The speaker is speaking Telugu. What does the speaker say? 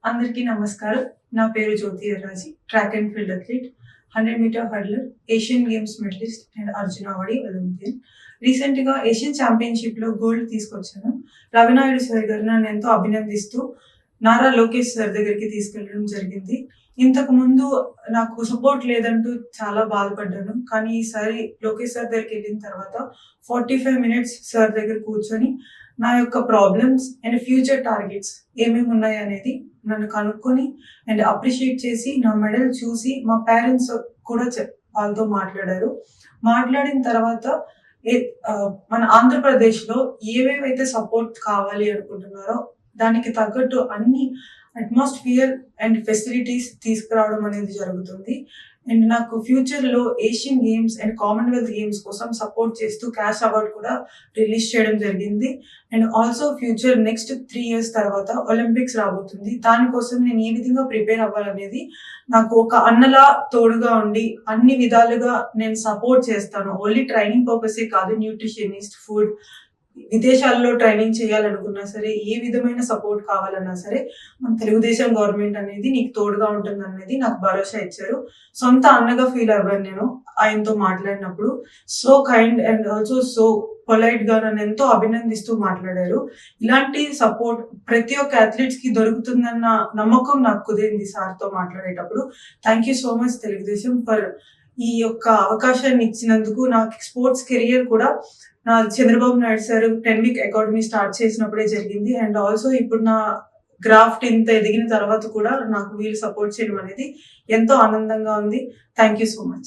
అందరికీ నమస్కారం. నా పేరు Jyothi Yarraji. Track and field athlete, 100 meter hurdler, Asian Games medalist and Arjuna awardee Olympian. రీసెంట్‌గా ఏషియన్ ఛాంపియన్‌షిప్‌లో గోల్డ్ తీసుకొచ్చాను. రవినాయుడు సార్ గారు నన్ను ఎంతో అభినందిస్తూ నారా లోకేష్ సార్ దగ్గరికి తీసుకెళ్ళడం జరిగింది. ఇంతకుముందు నాకు సపోర్ట్ లేదంటూ చాలా బాధపడ్డాను. కానీ ఈసారి లోకేష్ సార్ దగ్గరికెళ్ళిన తర్వాత 45 మినిట్స్ సార్ దగ్గర కూర్చొని నా యొక్క ప్రాబ్లమ్స్ అండ్ ఫ్యూచర్ టార్గెట్స్ ఏమేమి ఉన్నాయనేది నన్ను కనుక్కొని అండ్ అప్రిషియేట్ చేసి నా మెడల్ చూసి మా పేరెంట్స్ కూడా వాళ్ళతో మాట్లాడారు. మాట్లాడిన తర్వాత మన ఆంధ్రప్రదేశ్‌లో ఏవేవైతే సపోర్ట్ కావాలి అనుకుంటున్నారో దానికి తగ్గట్టు అన్ని అట్మాస్ఫియర్ అండ్ ఫెసిలిటీస్ తీసుకురావడం అనేది జరుగుతుంది. అండ్ నాకు ఫ్యూచర్‌లో Asian games and Commonwealth games కోసం సపోర్ట్ చేస్తూ క్యాష్ అవార్డ్ కూడా రిలీజ్ చేయడం జరిగింది. And also future next 3 years తర్వాత ఒలింపిక్స్ రాబోతుంది. దానికోసం నేను ఏ విధంగా ప్రిపేర్ అవ్వాలనేది నాకు ఒక అన్నలా తోడుగా ఉండి అన్ని విధాలుగా నేను సపోర్ట్ చేస్తాను. ఓన్లీ ట్రైనింగ్ పర్పసే కాదు, న్యూట్రిషనిస్ట్, ఫుడ్, విదేశాల్లో ట్రైనింగ్ చేయాలనుకున్నా సరే, ఏ విధమైన సపోర్ట్ కావాలన్నా సరే మన తెలుగుదేశం గవర్నమెంట్ అనేది నీకు తోడుగా ఉంటుందనేది నాకు భరోసా ఇచ్చారు. సొంత అన్నగా ఫీల్ అవ్వాను నేను ఆయనతో మాట్లాడినప్పుడు. So kind and also so polite గా నన్ను ఎంతో అభినందిస్తూ మాట్లాడారు. ఇలాంటి సపోర్ట్ ప్రతి ఒక్క అథ్లీట్స్ కి దొరుకుతుందన్న నమ్మకం నాకు కుదిరింది సార్తో మాట్లాడేటప్పుడు. Thank you so much Telugu Desam for ఈ యొక్క అవకాశాన్ని ఇచ్చినందుకు. నాకు స్పోర్ట్స్ కెరియర్ కూడా నా Chandrababu Naidu sir 10 week academy start చేసినప్పుడే జరిగింది. అండ్ ఆల్సో ఇప్పుడు నా గ్రాఫ్ట్ ఇంత ఎదిగిన తర్వాత కూడా నాకు వీళ్ళు సపోర్ట్ చేయడం అనేది ఎంతో ఆనందంగా ఉంది. Thank you so much.